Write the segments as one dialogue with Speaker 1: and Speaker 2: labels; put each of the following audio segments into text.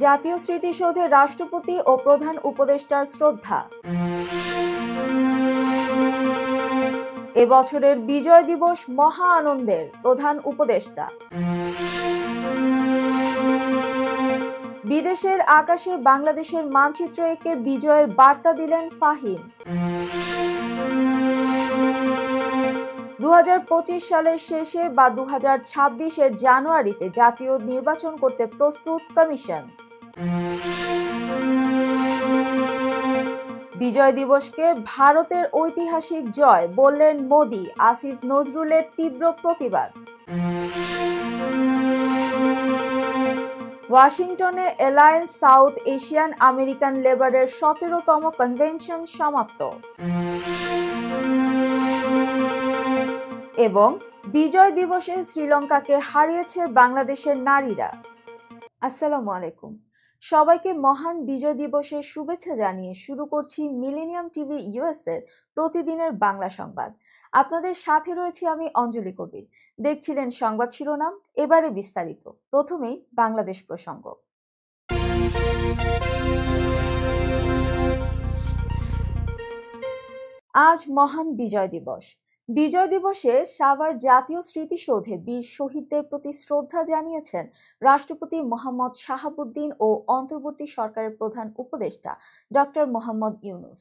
Speaker 1: জাতীয় স্মৃতিসৌধে রাষ্ট্রপতি ও প্রধান উপদেষ্টার শ্রদ্ধা। এবছরের বিজয় দিবস মহা আনন্দের, প্রধান উপদেষ্টা। বিদেশের আকাশে বাংলাদেশের মানচিত্র এঁকে বিজয়ের বার্তা দিলেন ফাহিম। 2025 সালের শেষে বা 2026-এর জানুয়ারিতে জাতীয় নির্বাচন করতে প্রস্তুত কমিশন। বিজয় দিবসকে ভারতের ঐতিহাসিক জয় বললেন মোদি, আসিফ নজরুলের তীব্র প্রতিবাদ। ওয়াশিংটনে অ্যালায়েন্স সাউথ এশিয়ান আমেরিকান লেবারের 17তম কনভেনশন সমাপ্ত। এবং বিজয় দিবসে শ্রীলঙ্কাকে হারিয়েছে বাংলাদেশের নারীরা। আসসালামু আলাইকুম, সবাইকে মহান বিজয় দিবসের শুভেচ্ছা জানিয়ে শুরু করছি মিলেনিয়াম টিভি ইউএস এর প্রতিদিনের বাংলা সংবাদ। আপনাদের সাথে রয়েছি আমি অঞ্জলি কবির। দেখছিলেন সংবাদ শিরোনাম, এবারে বিস্তারিত। প্রথমেই বাংলাদেশ প্রসঙ্গ। আজ মহান বিজয় দিবস। বিজয় দিবসে সাভার জাতীয় স্মৃতিসৌধে বীর শহীদদের প্রতি শ্রদ্ধা জানিয়েছেন রাষ্ট্রপতি মোহাম্মদ শাহাবুদ্দিন ও অন্তর্বর্তী সরকারের প্রধান উপদেষ্টা ডক্টর মোহাম্মদ ইউনূস।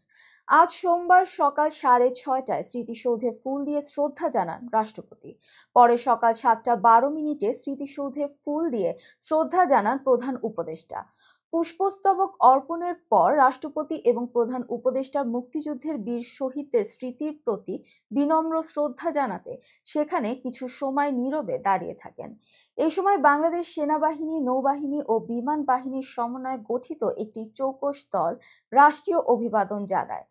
Speaker 1: আজ সোমবার সকাল 6:30টায় স্মৃতিসৌধে ফুল দিয়ে শ্রদ্ধা জানান রাষ্ট্রপতি। পরে সকাল 7:12 স্মৃতিসৌধে ফুল দিয়ে শ্রদ্ধা জানান প্রধান উপদেষ্টা। পুষ্পস্তবক অর্পণের পর রাষ্ট্রপতি এবং প্রধান উপদেষ্টা মুক্তিযুদ্ধের বীর শহীদদের স্মৃতির প্রতি বিনম্র শ্রদ্ধা জানাতে সেখানে কিছু সময় নীরবে দাঁড়িয়ে থাকেন। এই সময় বাংলাদেশ সেনাবাহিনী, নৌবাহিনী ও বিমান বাহিনীর সমন্বয়ে গঠিত একটি চৌকস দল রাষ্ট্রীয় অভিবাদন জানায়।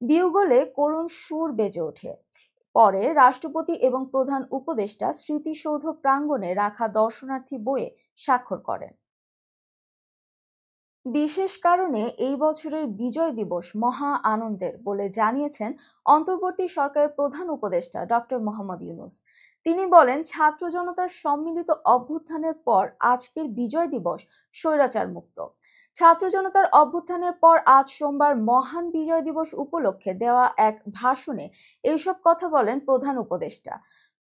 Speaker 1: বিউগলে করুণ সুর বেজে ওঠে। পরে রাষ্ট্রপতি এবং প্রধান উপদেষ্টা স্মৃতিসৌধ প্রাঙ্গণে রাখা দর্শনার্থী বইয়ে স্বাক্ষর করেন। বিশেষ কারণে এই বছরের বিজয় দিবস মহা আনন্দের বলে জানিয়েছেন অন্তর্বর্তী সরকারের প্রধান উপদেষ্টা ডক্টর মোহাম্মদ ইউনূস। তিনি বলেন, ছাত্র জনতার সম্মিলিত অভ্যুত্থানের পর আজকের বিজয় দিবস স্বৈরাচার মুক্ত। ছাত্র জনতার অভ্যুত্থানের পর আজ সোমবার মহান বিজয় দিবস উপলক্ষে দেওয়া এক ভাষণে এইসব কথা বলেন প্রধান উপদেষ্টা।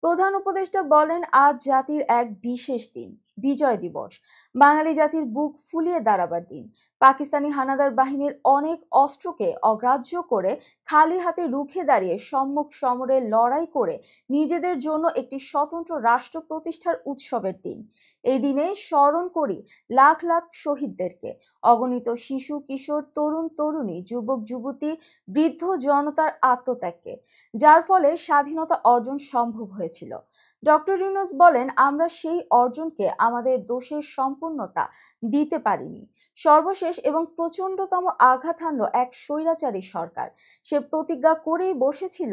Speaker 1: প্রধান উপদেষ্টা বলেন, আজ জাতির এক বিশেষ দিন, বিজয় দিবস। বাঙালি জাতির বুক ফুলিয়ে দাঁড়াবার দিন। পাকিস্তানি হানাদার বাহিনীর অনেক অস্ত্রকে অগ্রাহ্য করে খালি হাতে রুখে দাঁড়িয়ে সম্মুখ সমরে লড়াই করে নিজেদের জন্য একটি স্বতন্ত্র রাষ্ট্র প্রতিষ্ঠার উৎসবের দিন। এই দিনে স্মরণ করি লাখ লাখ শহীদদেরকে, অগণিত শিশু, কিশোর, তরুণ, তরুণী, যুবক, যুবতী, বৃদ্ধ জনতার আত্মত্যাগকে, যার ফলে স্বাধীনতা অর্জন সম্ভব হয়েছিল। ডক্টর ইউনূস বলেন, আমরা সেই অর্জনকে আমাদের দোষের সম্পূর্ণতা দিতে পারিনি। সর্বশেষ এবং প্রচণ্ডতম আঘাত হানল এক স্বৈরাচারী সরকার। সে প্রতিজ্ঞা করেই বসেছিল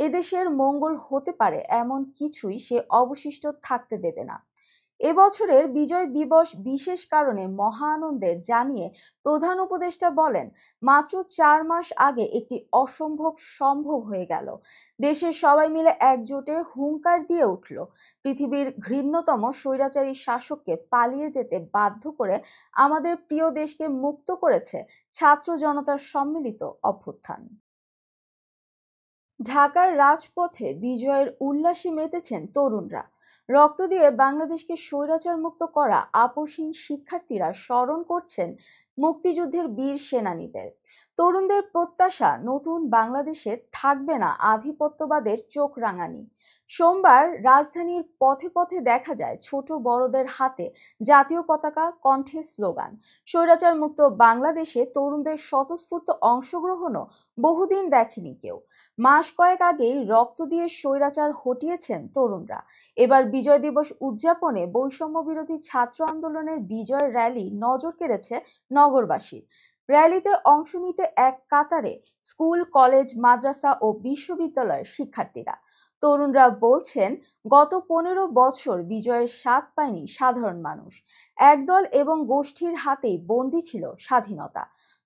Speaker 1: এদেশের মঙ্গল হতে পারে এমন কিছুই সে অবশিষ্ট থাকতে দেবে না। এবছরের বিজয় দিবস বিশেষ কারণে মহা আনন্দের জানিয়ে প্রধান উপদেষ্টা বলেন, মাত্র 4 মাস আগে একটি অসম্ভব সম্ভব হয়ে গেল। দেশের সবাই মিলে একজোটে হুঙ্কার দিয়ে উঠল। পৃথিবীর ঘৃণ্যতম স্বৈরাচারী শাসককে পালিয়ে যেতে বাধ্য করে আমাদের প্রিয় দেশকে মুক্ত করেছে ছাত্র জনতার সম্মিলিত অভ্যুত্থান। ঢাকার রাজপথে বিজয়ের উল্লাসে মেতেছেন তরুণরা। রক্ত দিয়ে বাংলাদেশকে স্বৈরাচার মুক্ত করা আপসহীন শিক্ষার্থীরা স্মরণ করছেন মুক্তিযুদ্ধের বীর সেনানীদের। তরুণদের প্রত্যাশা, নতুন বাংলাদেশে থাকবে না আধিপত্যবাদের চোখ রাঙানি। সোমবার রাজধানীর পথে পথে দেখা যায় ছোট বড়দের হাতে জাতীয় পতাকা, কণ্ঠে স্লোগান। স্বৈরাচার মুক্ত বাংলাদেশে তরুণদের স্বতঃস্ফূর্ত অংশগ্রহণও বহুদিন দেখেনি কেউ। মাস কয়েক আগেই রক্ত দিয়ে স্বৈরাচার হটিয়েছেন তরুণরা। এবার বিজয় দিবস উদযাপনে বৈষম্য বিরোধী ছাত্র আন্দোলনের বিজয় র্যালি নজর কেড়েছে নগরবাসীর। র্যালিতে অংশ নিতে এক কাতারে স্কুল, কলেজ, মাদ্রাসা ও বিশ্ববিদ্যালয়ের শিক্ষার্থীরা। তরুণরা বলছেন, গত 15 বছর বিজয়ের স্বাদ পায়নি সাধারণ মানুষ। একদল এবং গোষ্ঠীর হাতেই বন্দী ছিল স্বাধীনতা।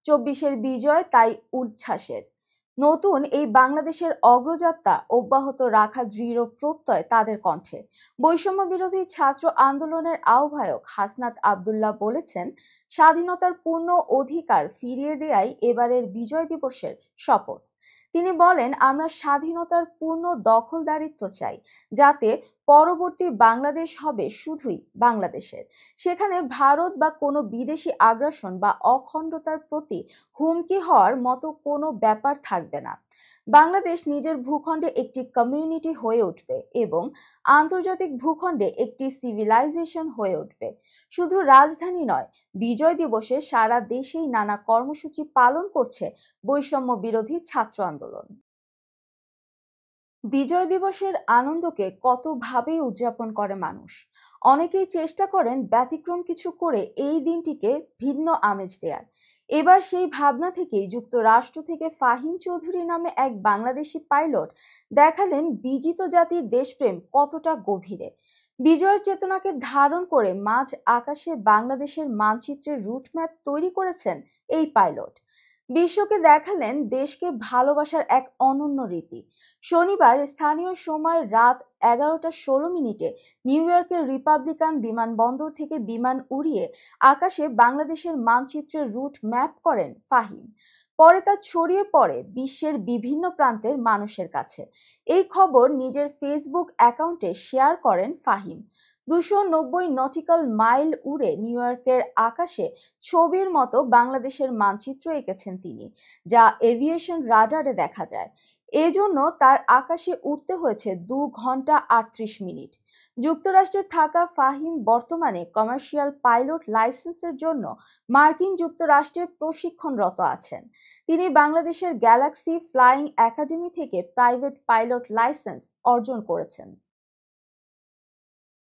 Speaker 1: 24-এর বিজয় তাই উচ্ছ্বাসের। নতুন এই বাংলাদেশের অগ্রযাত্রা অব্যাহত রাখা দৃঢ় প্রত্যয় তাদের কণ্ঠে। বৈষম্য বিরোধী ছাত্র আন্দোলনের আহ্বায়ক হাসনাত আব্দুল্লাহ বলেছেন, স্বাধীনতার পূর্ণ অধিকার ফিরিয়ে দেয়াই এবারের বিজয় দিবসের শপথ। তিনি বলেন, আমরা স্বাধীনতার পূর্ণ দখলদারিত্ব চাই, যাতে পরবর্তী বাংলাদেশ হবে শুধুই বাংলাদেশের। সেখানে ভারত বা কোনো বিদেশি আগ্রাসন বা অখণ্ডতার প্রতি হুমকি হওয়ার মতো কোনো ব্যাপার থাকবে না। বাংলাদেশ নিজের ভূখণ্ডে একটি কমিউনিটি হয়ে উঠবে এবং আন্তর্জাতিক ভূখণ্ডে একটি সিভিলাইজেশন হয়ে উঠবে। শুধু রাজধানী নয়, বিজয় দিবসে সারা দেশেই নানা কর্মসূচি পালন করছে বৈষম্য বিরোধী ছাত্র আন্দোলন। বিজয় দিবসের আনন্দকে কতভাবেই উদযাপন করে মানুষ। অনেকেই চেষ্টা করেন ব্যতিক্রম কিছু করে এই দিনটিকে ভিন্ন আমেজ দেয়ার। এবার সেই ভাবনা থেকেই যুক্তরাষ্ট্র থেকে ফাহিম চৌধুরী নামে এক বাংলাদেশি পাইলট দেখালেন বিজিত জাতির দেশপ্রেম কতটা গভীরে। বিজয়ের চেতনাকে ধারণ করে মাঝ আকাশে বাংলাদেশের মানচিত্রের রুটম্যাপ তৈরি করেছেন এই পাইলট। বিশ্বকে দেখালেন দেশকে ভালোবাসার এক অনন্য রীতি। শনিবার স্থানীয় সময় রাত 11:16 নিউ ইয়র্কের রিপাবলিকান বিমানবন্দর থেকে বিমান উড়িয়ে আকাশে বাংলাদেশের মানচিত্রের রুট ম্যাপ করেন ফাহিম। পরে তা ছড়িয়ে পড়ে বিশ্বের বিভিন্ন প্রান্তের মানুষের কাছে। এই খবর নিজের ফেসবুক অ্যাকাউন্টে শেয়ার করেন ফাহিম। 290 নটিক্যাল মাইল উড়ে নিউ ইয়র্কের আকাশে ছবির মতো বাংলাদেশের মানচিত্র এঁকেছেন তিনি, যা এভিয়েশন রাডারে দেখা যায়। এজন্য তার আকাশে উঠতে হয়েছে 2 ঘন্টা 38 মিনিট। যুক্তরাষ্ট্রে থাকা ফাহিম বর্তমানে কমার্শিয়াল পাইলট লাইসেন্সের জন্য মার্কিন যুক্তরাষ্ট্রে প্রশিক্ষণরত আছেন। তিনি বাংলাদেশের গ্যালাক্সি ফ্লাইং একাডেমি থেকে প্রাইভেট পাইলট লাইসেন্স অর্জন করেছেন।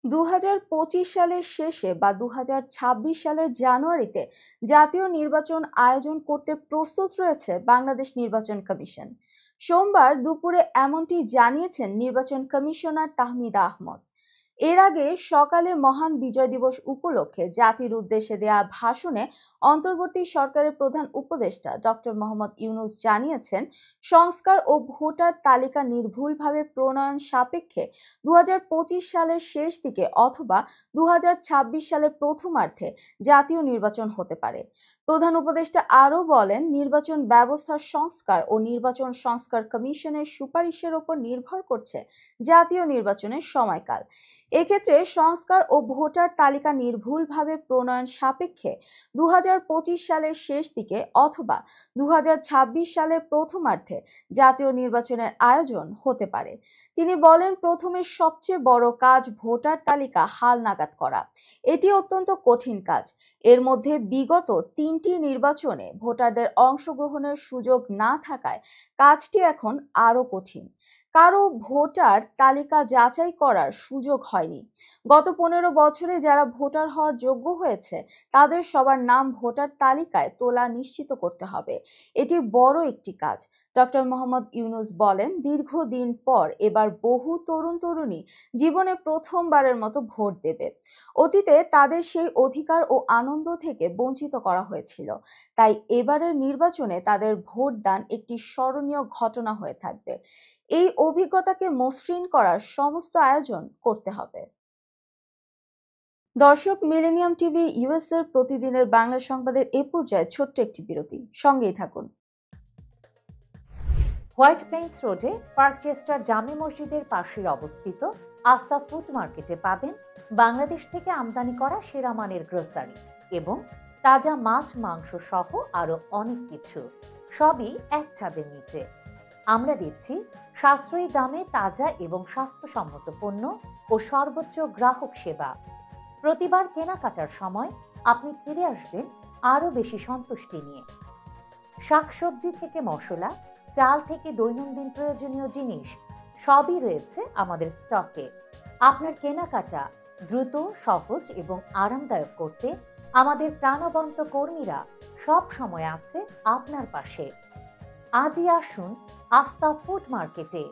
Speaker 1: 2025 সালের শেষে বা 2026 সালের জানুয়ারিতে জাতীয় নির্বাচন আয়োজন করতে প্রস্তুত রয়েছে বাংলাদেশ নির্বাচন কমিশন। সোমবার দুপুরে এমনটি জানিয়েছেন নির্বাচন কমিশনার তাহমিদ আহমদ। এর আগে সকালে মহান বিজয় দিবস উপলক্ষে জাতির উদ্দেশ্যে দেয়া ভাষণে অন্তর্বর্তী সরকারের প্রধান উপদেষ্টা ডক্টর মোহাম্মদ ইউনূস জানিয়েছেন, সংস্কার ও ভোটার তালিকা নির্ভুলভাবে প্রণয়ন সাপেক্ষে 2025 সালের শেষ দিকে অথবা 2026 সালের প্রথমার্ধে জাতীয় নির্বাচন হতে পারে। প্রধান উপদেষ্টা আরও বলেন, নির্বাচন ব্যবস্থার সংস্কার ও নির্বাচন সংস্কার কমিশনের সুপারিশের ওপর নির্ভর করছে জাতীয় নির্বাচনের সময়কাল। এক্ষেত্রে সংস্কার ও ভোটার তালিকা নির্ভুলভাবে প্রণয়ন সাপেক্ষে 2025 সালের শেষ দিকে অথবা 2026 সালের প্রথমার্ধে জাতীয় নির্বাচনের আয়োজন হতে পারে। তিনি বলেন, প্রথমে সবচেয়ে বড় কাজ ভোটার তালিকা হালনাগাদ করা। এটি অত্যন্ত কঠিন কাজ। এর মধ্যে বিগত 3টি নির্বাচনে ভোটারদের অংশগ্রহণের সুযোগ না থাকায় কাজটি এখন আরও কঠিন। কারো ভোটার তালিকা যাচাই করার সুযোগ হয়নি। গত 15 বছরে যারা ভোটার হওয়ার যোগ্য হয়েছে তাদের সবার নাম ভোটার তালিকায় তোলা নিশ্চিত করতে হবে। এটি বড় একটি কাজ। ডক্টর মোহাম্মদ ইউনূস বলেন, দীর্ঘদিন পর এবার বহু তরুণ তরুণী জীবনে প্রথমবারের মতো ভোট দেবে। অতীতে তাদের সেই অধিকার ও আনন্দ থেকে বঞ্চিত করা হয়েছিল। তাই এবারের নির্বাচনে তাদের ভোট দান একটি স্মরণীয় ঘটনা হয়ে থাকবে। এই অভিজ্ঞতাকে মসৃণ করার সমস্ত আয়োজন করতে হবে। দর্শক, মিলেনিয়াম টিভি ইউএস এর প্রতিদিনের বাংলা সংবাদের এ পর্যায়ে ছোট্ট একটি বিরতি, সঙ্গেই থাকুন।
Speaker 2: হোয়াইট প্লেন্স রোডে পার্কচেস্টার জামে মসজিদের পাশে অবস্থিত আফতাব ফুড মার্কেটে পাবেন বাংলাদেশ থেকে আমদানি করা সেরা মানের গ্রোসারি এবং তাজা মাছ মাংস সহ আরো অনেক কিছু, সবই এক ছাদের নিচে। আমরা দিচ্ছি সাশ্রয়ী দামে তাজা এবং স্বাস্থ্যসম্মত পণ্য ও সর্বোচ্চ গ্রাহক সেবা। প্রতিবার কেনাকাটার সময় আপনি ফিরে আসবেন আরও বেশি সন্তুষ্টি নিয়ে। শাকসবজি থেকে মশলা, চাল থেকে দৈনন্দিন প্রয়োজনীয় জিনিস সবই রয়েছে আমাদের স্টকে। আপনার কেনাকাটা দ্রুত, সহজ এবং আরামদায়ক করতে আমাদের প্রাণবন্ত কর্মীরা সব সময় আছে আপনার পাশে। আজই আসুন আফতাব ফুড মার্কেটে।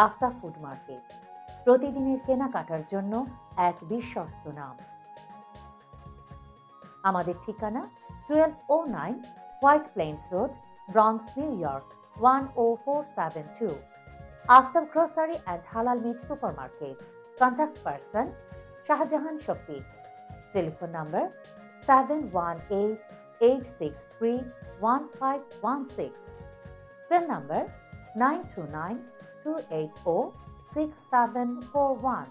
Speaker 2: আফতাব ফুড মার্কেট, প্রতিদিনের কেনাকাটার জন্য এক বিশ্বস্ত নাম। আমাদের ঠিকানা 1209 White Plains Road, Bronx, New York. 10472. Aftab Grocery and Halal Meat Supermarket. Contact person Shahjahan Shafiq. Telephone number 718-863-1516. Cell number 929-280-6741.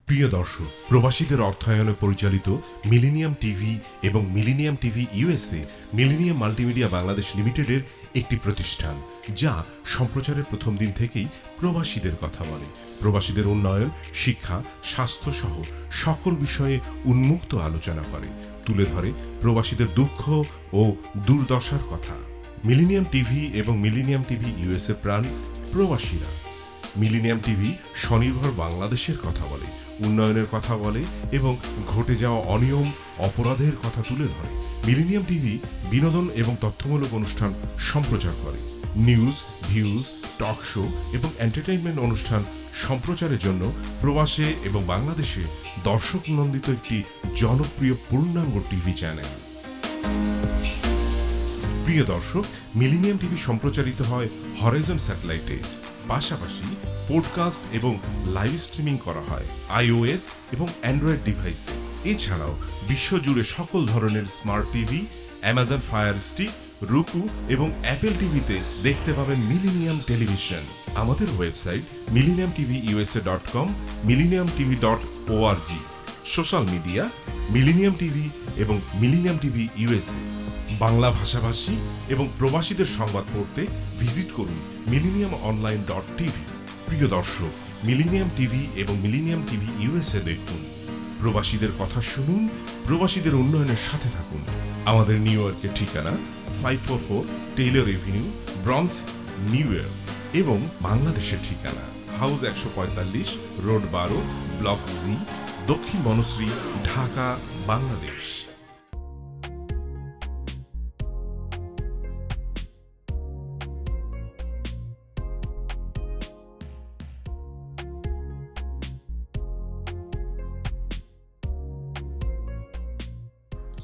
Speaker 3: প্রিয় দর্শক, প্রবাসীদের অর্থায়নে পরিচালিত মিলেনিয়াম টিভি এবং Millennium TV USA Millennium Multimedia Bangladesh লিমিটেডের একটি প্রতিষ্ঠান, যা সম্প্রচারের প্রথম দিন থেকেই প্রবাসীদের কথা বলে। প্রবাসীদের উন্নয়ন, শিক্ষা, স্বাস্থ্য সহ সকল বিষয়ে উন্মুক্ত আলোচনা করে, তুলে ধরে প্রবাসীদের দুঃখ ও দুর্দশার কথা। মিলেনিয়াম টিভি এবং মিলেনিয়াম টিভি ইউএসএ প্রাণ প্রবাসীরা। মিলেনিয়াম টিভি স্বনির্ভর বাংলাদেশের কথা বলে, উন্নয়নের কথা বলে এবং ঘটে যাওয়া অনিয়ম, অপরাধের কথা তুলে ধরে। মিলেনিয়াম টিভি বিনোদন এবং তথ্যমূলক অনুষ্ঠান সম্প্রচার করে। নিউজ, ভিউজ, টক শো এবং এন্টারটেইনমেন্ট অনুষ্ঠান সম্প্রচারের জন্য প্রবাসে এবং বাংলাদেশে দর্শক নন্দিত একটি জনপ্রিয় পূর্ণাঙ্গ টিভি চ্যানেল। প্রিয় দর্শক, মিলেনিয়াম টিভি সম্প্রচারিত হয় হরাইজন স্যাটেলাইটে। পাশাপাশি পডকাস্ট এবং লাইভ স্ট্রিমিং করা হয় iOS এবং অ্যান্ড্রয়েড ডিভাইসে। এছাড়াও বিশ্বজুড়ে সকল ধরনের smart TV, Amazon fire stick, রুকু এবং অ্যাপেল টিভিতে দেখতে পাবেন মিলেনিয়াম টেলিভিশন। আমাদের website millenniumtvusa.com, millenniumtv.org। Social media millennium TV এবং মিলেনিয়াম টিভি ইউএসএ। বাংলা ভাষাভাষী এবং প্রবাসীদের সংবাদ পড়তে ভিজিট করুন millenniumonline.tv। প্রিয় দর্শক, মিলেনিয়াম টিভি এবং মিলেনিয়াম টিভি ইউএসএ দেখুন, প্রবাসীদের কথা শুনুন, প্রবাসীদের উন্নয়নের সাথে থাকুন। আমাদের নিউ ইয়র্কের ঠিকানা 544 Taylor Avenue, bronze, new York এবং বাংলাদেশের ঠিকানা হাউস 145, রোড 12, ব্লক জি, দক্ষিণ বনশ্রী, ঢাকা, বাংলাদেশ।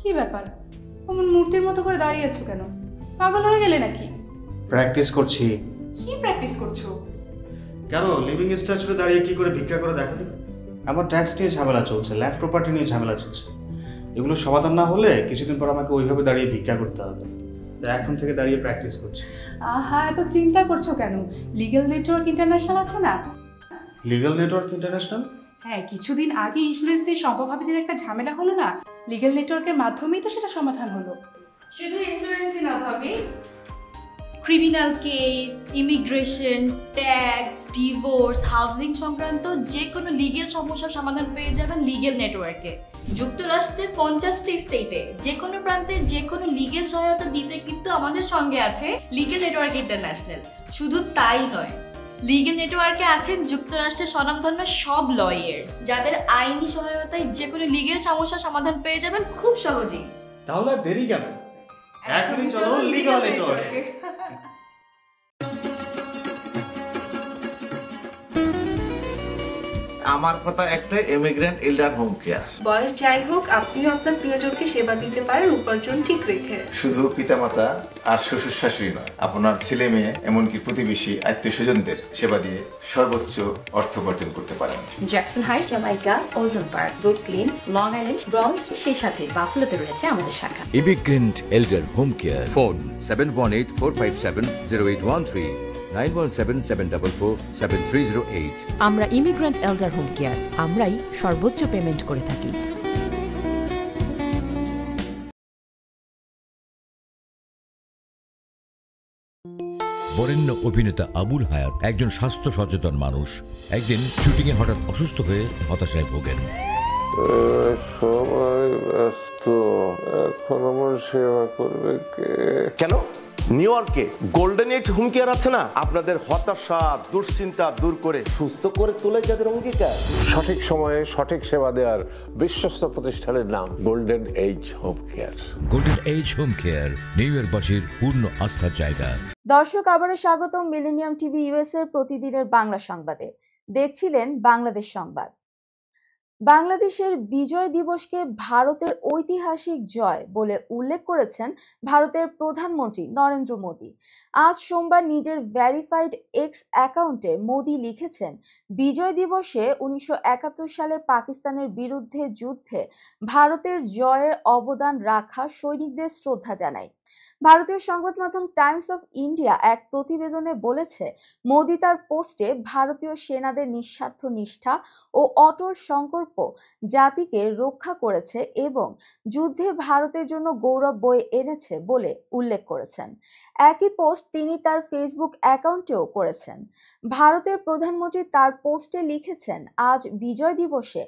Speaker 4: কি ব্যাপার, অমন মূর্তির মতো করে দাঁড়িয়ে আছো কেন? পাগল হয়ে গেলে নাকি?
Speaker 5: প্র্যাকটিস করছি।
Speaker 4: কি প্র্যাকটিস করছো?
Speaker 5: কেন লিভিং স্ট্যাচুতে দাঁড়িয়ে কি করে ভিক্ষা করে দেখালি? আমার ট্যাক্স নিয়ে ঝামেলা চলছে, ল্যান্ড প্রপার্টি নিয়ে ঝামেলা চলছে। এগুলো সমাধান না হলে কিছুদিন পর আমাকে ওইভাবে দাঁড়িয়ে ভিক্ষা করতে হবে। তাই এখন থেকে দাঁড়িয়ে প্র্যাকটিস করছি।
Speaker 4: আহা, এত চিন্তা করছো কেন? লিগ্যাল নেটওয়ার্ক ইন্টারন্যাশনাল আছে না?
Speaker 5: Legal network international?
Speaker 4: হ্যাঁ, কিছুদিন আগে ইন্স্যুরেন্স দিয়ে সম্পভাবিদের একটা ঝামেলা হলো না, লিগ্যাল নেটওয়ার্কের মাধ্যমেই তো সেটা সমাধান হলো।
Speaker 6: শুধু ইন্স্যুরেন্সই না ভাবি, criminal case, immigration, tax, divorce, housing সংক্রান্ত যে কোনো লিগেল সমস্যার সমাধান পেয়ে যাবেন লিগেল নেটওয়ার্কে। যুক্তরাষ্ট্রের 50টি স্টেটে যে কোনো প্রান্তে যে কোনো লিগেল সহায়তা দিতে কিন্তু আমাদের সঙ্গে আছে লিগেল নেটওয়ার্ক ইন্টারন্যাশনাল। শুধু তাই নয়, লিগেল নেটওয়ার্কে আছেন যুক্তরাষ্ট্রের স্বনামধন্য সব লয়ার, যাদের আইনি সহায়তায় যে কোনো লিগেল সমস্যার সমাধান পেয়ে যাবেন খুব সহজেই।
Speaker 5: তাহলে দেরি কেন? এখনই চলো লিগ্যাল নেটওয়ার্কে।
Speaker 7: আমার কথা একটাই, ইমিগ্রেন্ট এল্ডার হোম কেয়ার।
Speaker 8: বয়স যাই হোক, আপনিও আপনার প্রিয়জনকে সেবা দিতে পারেন উপার্জন ঠিক রেখে।
Speaker 7: শুধু পিতামাতা আর শ্বশুর শাশুড়ি নয়, আপনার ছেলে মেয়ে এমনকি প্রতিবেশী আত্মীয় স্বজনদের সেবা দিয়ে সর্বোচ্চ অর্থ উপার্জন করতে পারেন।
Speaker 8: জ্যাকসন হাইট, জামাইকা, ওজন park, Brooklyn, long island, bronze, সেই সাথে বাফলোতে রয়েছে আমাদের শাখা।
Speaker 9: Immigrant এল্ডার home care. ফোন 7184570813, 9177447308।
Speaker 10: আমরা ইমিগ্রেন্ট এল্ডার হোম কেয়ার, আমরাই সর্বোচ্চ পেমেন্ট করে থাকি।
Speaker 9: বরেণ্য অভিনেতা আবুল হায়াত একজন স্বাস্থ্য সচেতন মানুষ। একদিন শুটিংয়ে হঠাৎ অসুস্থ হয়ে হতাশায় ভোগেন।
Speaker 11: সবাই ব্যস্ত, এখন আমার সেবা করবে কে?
Speaker 12: কেন? নিউ ইয়র্কে গোল্ডেন এজ হোম কেয়ার আছে না, আপনাদের হতাশা দুশ্চিন্তা দূর করে সুস্থ করে তোলে যাদের অঙ্গীকার।
Speaker 11: সঠিক সময়ে সঠিক সেবা দেওয়ার বিশ্বস্ত প্রতিষ্ঠানের নাম Golden Age Home Care.
Speaker 9: Golden Age Home Care New ইয়র্কবাসীর পূর্ণ আস্থার জায়গা।
Speaker 1: দর্শক, আবারও স্বাগতম মিলেনিয়াম টিভি ইউএস এর প্রতিদিনের বাংলা সংবাদে। দেখছিলেন বাংলাদেশ সংবাদ। বাংলাদেশের বিজয় দিবসকে ভারতের ঐতিহাসিক জয় বলে উল্লেখ করেছেন ভারতের প্রধানমন্ত্রী নরেন্দ্র মোদী। আজ সোমবার নিজের ভেরিফাইড এক্স অ্যাকাউন্টে মোদী লিখেছেন, বিজয় দিবসে 1971 সালে পাকিস্তানের বিরুদ্ধে যুদ্ধে ভারতের জয়ের অবদান রাখা সৈনিকদের শ্রদ্ধা জানাই। ভারতীয় সংবাদ মাধ্যম টাইমস অফ ইন্ডিয়া এক প্রতিবেদনে বলেছে, মোদী তার পোস্টে ভারতীয় সেনাদের নিঃস্বার্থ নিষ্ঠা ও অটল সংকল্প জাতিকে রক্ষা করেছে এবং যুদ্ধে ভারতের জন্য গৌরব বয়ে এনেছে বলে উল্লেখ করেছেন। একই পোস্ট তিনি তার ফেসবুক অ্যাকাউন্টেও করেছেন। ভারতের প্রধানমন্ত্রী তার পোস্টে লিখেছেন, আজ বিজয় দিবসে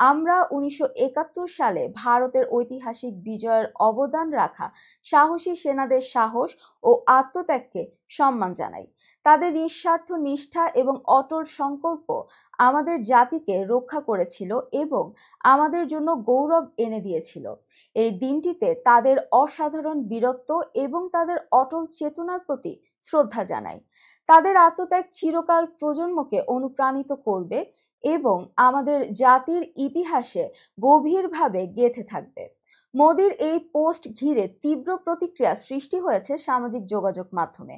Speaker 1: আমরা 1971 সালে ভারতের ঐতিহাসিক বিজয়ের অবদান রাখা সাহসী সেনাদের সাহস ও আত্মত্যাগকে সম্মান জানাই। তাদের নিঃস্বার্থ নিষ্ঠা এবং অটল সংকল্প আমাদের জাতিকে রক্ষা করেছিল এবং আমাদের জন্য গৌরব এনে দিয়েছিল। এই দিনটিতে তাদের অসাধারণ বীরত্ব এবং তাদের অটল চেতনার প্রতি শ্রদ্ধা জানাই। তাদের আত্মত্যাগ চিরকাল প্রজন্মকে অনুপ্রাণিত করবে এবং আমাদের জাতির ইতিহাসে গভীরভাবে গেঁথে থাকবে। মোদীর এই পোস্ট ঘিরে তীব্র প্রতিক্রিয়া সৃষ্টি হয়েছে সামাজিক যোগাযোগ মাধ্যমে।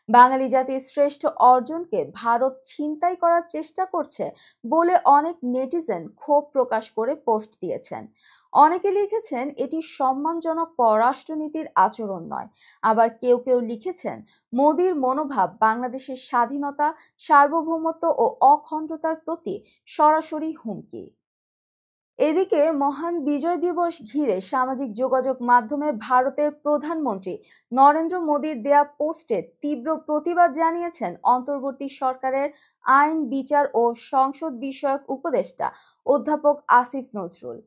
Speaker 1: বাঙালি জাতির শ্রেষ্ঠ অর্জনকে ভারত ছিনতাই করার চেষ্টা করছে বলে অনেক নেটিজেন ক্ষোভ প্রকাশ করে পোস্ট দিয়েছেন। অনেকে লিখেছেন, এটি সম্মানজনক পররাষ্ট্রনীতির আচরণ নয়। আবার কেউ কেউ লিখেছেন, মোদীর মনোভাব বাংলাদেশের স্বাধীনতা, সার্বভৌমত্ব ও অখণ্ডতার প্রতি সরাসরি হুমকি। এদিকে মহান বিজয় দিবস ঘিরে সামাজিক যোগাযোগ মাধ্যমে ভারতের প্রধানমন্ত্রী নরেন্দ্র মোদীর দেয়া পোস্টে তীব্র প্রতিবাদ জানিয়েছেন অন্তর্বর্তী সরকারের আইন, বিচার ও সংসদ বিষয়ক উপদেষ্টা অধ্যাপক আসিফ নজরুল।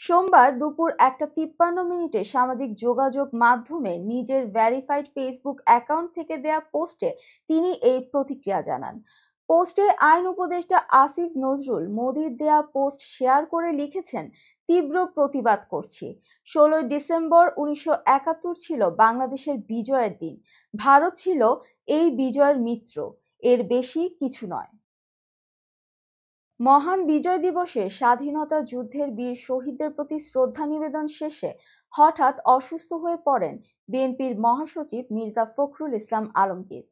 Speaker 1: সোমবার দুপুর 1:53 সামাজিক যোগাযোগ মাধ্যমে নিজের ভেরিফাইড ফেসবুক অ্যাকাউন্ট থেকে দেয়া পোস্টে তিনি এই প্রতিক্রিয়া জানান। পোস্টে আইন উপদেষ্টা আসিফ নজরুল মোদীর দেয়া পোস্ট শেয়ার করে লিখেছেন, তীব্র প্রতিবাদ করছি। 16 ডিসেম্বর 1971 ছিল বাংলাদেশের বিজয়ের দিন। ভারত ছিল এই বিজয়ের মিত্র, এর বেশি কিছু নয়। মহান বিজয় দিবসে স্বাধীনতা যুদ্ধের বীর শহীদদের প্রতি শ্রদ্ধা নিবেদন শেষে হঠাৎ অসুস্থ হয়ে পড়েন বিএনপির মহাসচিব মির্জা ফখরুল ইসলাম আলমগীর।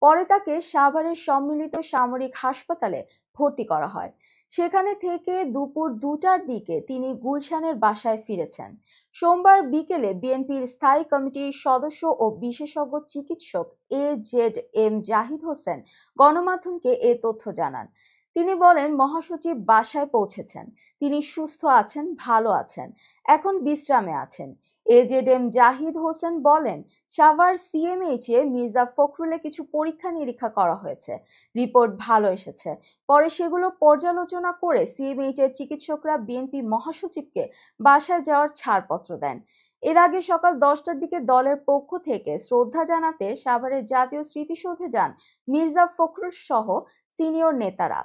Speaker 1: পরে তাকে সাভারের সম্মিলিত সামরিক হাসপাতালে ভর্তি করা হয়। সেখানে থেকে দুপুর 2টার দিকে তিনি গুলশানের বাসায় ফিরেছেন। সোমবার বিকেলে বিএনপির স্থায়ী কমিটির সদস্য ও বিশেষজ্ঞ চিকিৎসক AZM জাহিদ হোসেন গণমাধ্যমকে এ তথ্য জানান। তিনি বলেন, মহাসচিব বাসায় পৌঁছেছেন, তিনি সুস্থ আছেন, ভালো আছেন, এখন বিশ্রামে আছেন। AZM জাহিদ হোসেন বলেন, সাভার CMH এ মির্জা ফখরুলে কিছু পরীক্ষা নিরীক্ষা করা হয়েছে, রিপোর্ট ভালো এসেছে। পরে সেগুলো পর্যালোচনা করে CMH এর চিকিৎসকরা বিএনপি মহাসচিবকে বাসায় যাওয়ার ছাড়পত্র দেন। এর আগে সকাল 10টার দিকে দলের পক্ষ থেকে শ্রদ্ধা জানাতে সাভারের জাতীয় স্মৃতিসৌধে যান মির্জা ফখরুল সহ সিনিয়র নেতারা।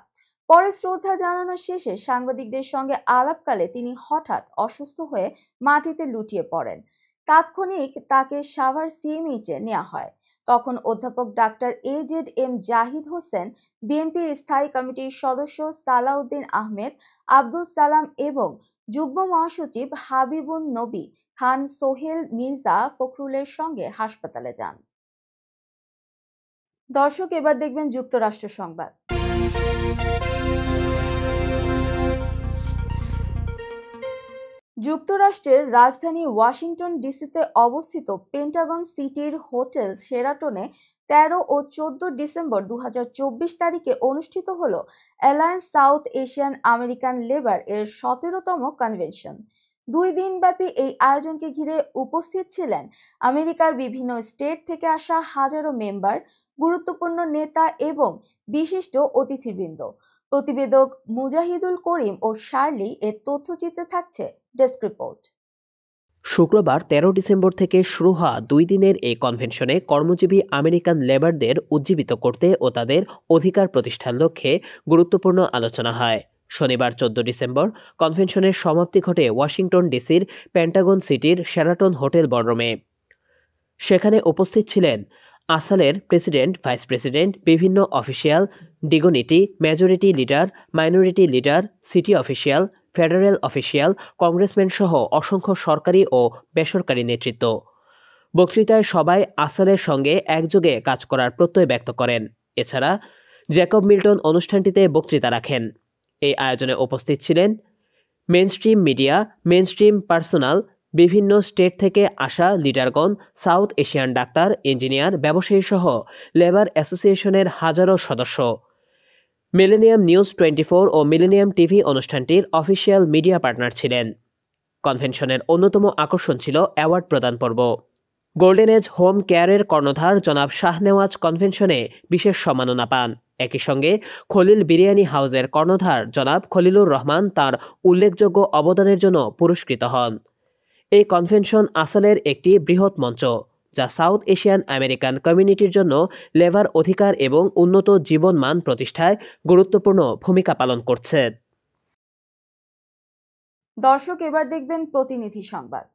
Speaker 1: পরে শ্রদ্ধা জানানো শেষে সাংবাদিকদের সঙ্গে আলাপকালে তিনি হঠাৎ অসুস্থ হয়ে মাটিতে লুটিয়ে পড়েন। তাৎক্ষণিক তাকে সাভার CMH এ নেওয়া হয়। তখন অধ্যাপক ডাক্তার AZM জাহিদ হোসেন, বিএনপির স্থায়ী কমিটির সদস্য সালাউদ্দিন আহমেদ, আব্দুল সালাম এবং যুগ্ম মহাসচিব হাবিবুন নবী খান সোহেল মির্জা ফখরুলের সঙ্গে হাসপাতালে যান। দর্শক, এবার দেখবেন যুক্তরাষ্ট্র সংবাদ। যুক্তরাষ্ট্রের রাজধানী ওয়াশিংটন ডিসিতে অবস্থিত পেন্টাগন সিটির হোটেল শেরাটনে 13 ও 14 ডিসেম্বর 2024 তারিখে অনুষ্ঠিত হল alliance south Asian American labour এর 17তম কনভেনশন। 2 দিনব্যাপী এই আয়োজনকে ঘিরে উপস্থিত ছিলেন আমেরিকার বিভিন্ন স্টেট থেকে আসা হাজারো মেম্বার, গুরুত্বপূর্ণ নেতা এবং বিশিষ্ট অতিথিবৃন্দ। প্রতিবেদক মুজাহিদুল করিম ও শার্লি এর তথ্যচিত্রে থাকছে ডেস্ক রিপোর্ট।
Speaker 13: শুক্রবার 13 ডিসেম্বর থেকে শুরু হওয়া 2 দিনের এই কনভেনশনে কর্মজীবী আমেরিকান লেবারদের উজ্জীবিত করতে ও তাদের অধিকার প্রতিষ্ঠার লক্ষ্যে গুরুত্বপূর্ণ আলোচনা হয়। শনিবার 14 ডিসেম্বর কনভেনশনের সমাপ্তি ঘটে ওয়াশিংটন ডিসির পেন্টাগন সিটির শেরাটন হোটেল বলরুমে। সেখানে উপস্থিত ছিলেন আসালের প্রেসিডেন্ট, ভাইস প্রেসিডেন্ট, বিভিন্ন official, dignity, majority leader, minority leader, city official, federal official, congressman সহ অসংখ্য সরকারি ও বেসরকারি নেতৃত্ব। বক্তৃতায় সবাই আসালের সঙ্গে একযোগে কাজ করার প্রত্যয় ব্যক্ত করেন। এছাড়া জ্যাকব মিল্টন অনুষ্ঠানটিতে বক্তৃতা রাখেন। এই আয়োজনে উপস্থিত ছিলেন মেইনস্ট্রিম মিডিয়া, মেইনস্ট্রিম পার্সোনাল, বিভিন্ন স্টেট থেকে আসা লিডারগণ, সাউথ এশিয়ান ডাক্তার, ইঞ্জিনিয়ার, ব্যবসায়ী সহ লেবার অ্যাসোসিয়েশনের হাজারো সদস্য। মিলেনিয়াম নিউজ 24 ও মিলেনিয়াম টিভি অনুষ্ঠানটির অফিসিয়াল মিডিয়া পার্টনার ছিলেন। কনভেনশনের অন্যতম আকর্ষণ ছিল অ্যাওয়ার্ড প্রদান পর্ব। গোল্ডেন এজ হোম কেয়ারের কর্ণধার জনাব শাহনেওয়াজ কনভেনশনে বিশেষ সম্মাননা পান। একই সঙ্গে খলিল বিরিয়ানি হাউসের কর্ণধার জনাব খলিলুর রহমান তার উল্লেখযোগ্য অবদানের জন্য পুরস্কৃত হন। এই কনভেনশন আসালের একটি বৃহৎ মঞ্চ, যা সাউথ এশিয়ান আমেরিকান কমিউনিটির জন্য লেবার অধিকার এবং উন্নত জীবনমান প্রতিষ্ঠায় গুরুত্বপূর্ণ ভূমিকা পালন করছে।
Speaker 1: দর্শক, এবার দেখবেন প্রতিনিধি সংবাদ।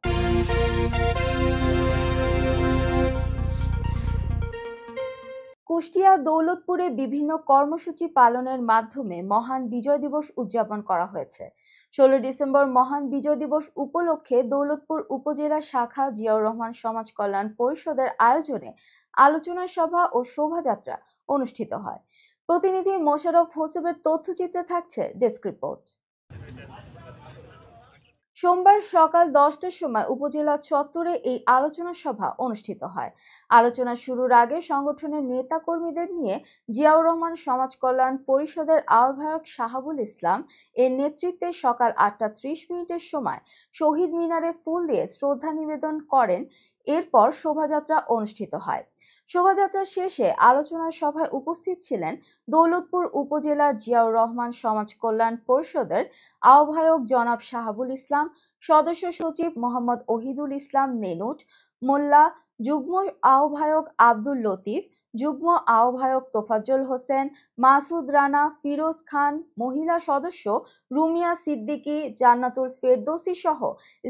Speaker 1: কুষ্টিয়া দৌলতপুরে বিভিন্ন কর্মসূচি পালনের মাধ্যমে মহান বিজয় দিবস উদযাপন করা হয়েছে। 16 ডিসেম্বর মহান বিজয় দিবস উপলক্ষে দৌলতপুর উপজেলা শাখা জিয়াউর রহমান সমাজ কল্যাণ পরিষদের আয়োজনে আলোচনা সভা ও শোভাযাত্রা অনুষ্ঠিত হয়। প্রতিনিধি মোশাররফ হোসেনের তথ্যচিত্রে থাকছে ডেস্ক রিপোর্ট। সোমবার সকাল 10টার সময় উপজেলা চত্বরে এই আলোচনা সভা অনুষ্ঠিত হয়। আলোচনা শুরুর আগে সংগঠনের নেতা কর্মীদের নিয়ে জিয়াউর রহমান সমাজ কল্যাণ পরিষদের আহ্বায়ক শাহাবুল ইসলাম এর নেতৃত্বে সকাল 8:30 সময় শহীদ মিনারে ফুল দিয়ে শ্রদ্ধা নিবেদন করেন। এরপর শোভাযাত্রা অনুষ্ঠিত হয়। শোভাযাত্রা শেষে আলোচনা সভায় উপস্থিত ছিলেন দৌলতপুর উপজেলার জিয়াউর রহমান সমাজ কল্যাণ পরিষদের আহ্বায়ক জনাব শাহাবুল ইসলাম, সদস্য সচিব মোহাম্মদ ওহিদুল ইসলাম নেনুট মোল্লা, যুগ্ম আহ্বায়ক আব্দুল লতিফ, যুগ্ম আহ্বায়ক তোফাজ্জল হোসেন, মাসুদ রানা, ফিরোজ খান, মহিলা সদস্য রুমিয়া সিদ্দিকী, জান্নাতুল ফেরদৌসী সহ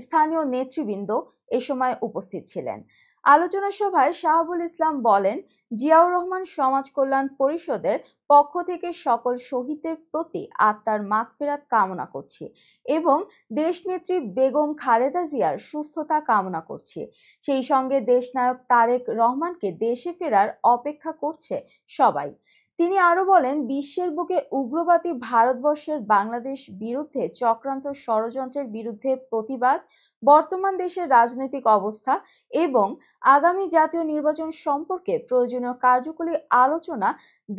Speaker 1: স্থানীয় নেতৃবৃন্দ এ সময় উপস্থিত ছিলেন। আলোচনা সভায় শাহাবুল ইসলাম বলেন, জিয়াউর রহমান সমাজ কল্যাণ পরিষদের পক্ষ থেকে সকল শহীদদের প্রতি আত্মার মাগফিরাত কামনা করছি এবং দেশনেত্রী বেগম খালেদা জিয়ার সুস্থতা কামনা করছি। সেই সঙ্গে দেশনায়ক তারেক রহমানকে দেশে ফেরার অপেক্ষা করছে সবাই। তিনি আরো বলেন, বিশ্বের বুকে উগ্রবাদী ভারতবর্ষের বাংলাদেশ বিরুদ্ধে চক্রান্ত ষড়যন্ত্রের বিরুদ্ধে প্রতিবাদ, বর্তমান দেশের রাজনৈতিক অবস্থা এবং আগামী জাতীয় নির্বাচন সম্পর্কে প্রয়োজনীয় কার্যকরী আলোচনা,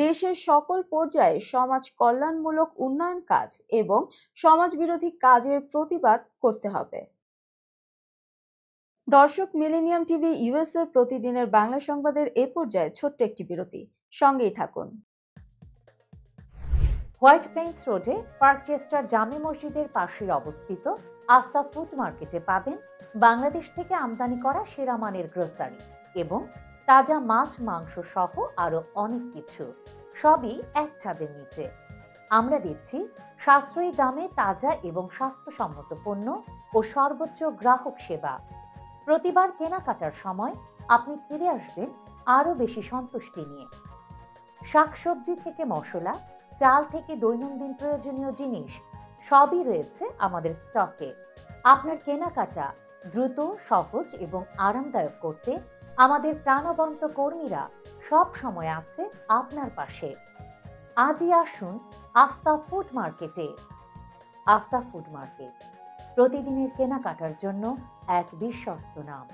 Speaker 1: দেশের সকল পর্যায়ে সমাজ কল্যাণমূলক উন্নয়ন কাজ এবং সমাজ বিরোধী কাজের প্রতিবাদ করতে হবে। দর্শক, মিলেনিয়াম টিভি ইউএসএ প্রতিদিনের বাংলা সংবাদের এ পর্যায়ে ছোট্ট একটি বিরতি, সঙ্গেই থাকুন।
Speaker 2: হোয়াইট প্লেন্স রোডে পার্কচেস্টার জামে মসজিদের পাশে অবস্থিত আফতা ফুড মার্কেটে পাবেন বাংলাদেশ থেকে আমদানি করা সেরা মানের গ্রোসারি এবং তাজা মাছ, মাংস সহ আরো অনেক কিছু, সবই এক ছাদের নিচে। আমরা দিচ্ছি সাশ্রয়ী দামে তাজা এবং স্বাস্থ্যসম্মত পণ্য ও সর্বোচ্চ গ্রাহক সেবা। প্রতিবার কেনাকাটার সময় আপনি ফিরে আসবেন আরো বেশি সন্তুষ্টি নিয়ে। শাকসবজি থেকে মশলা, চাল থেকে দৈনন্দিন প্রয়োজনীয় জিনিস সবই রয়েছে আমাদের স্টকে। আপনার কেনাকাটা দ্রুত, সহজ এবং আরামদায়ক করতে আমাদের প্রাণবন্ত কর্মীরা সব সময় আছে আপনার পাশে। আজই আসুন আফতা ফুড মার্কেটে। আফতা ফুড মার্কেট, প্রতিদিনের কেনাকাটার জন্য এক বিশ্বস্ত নাম।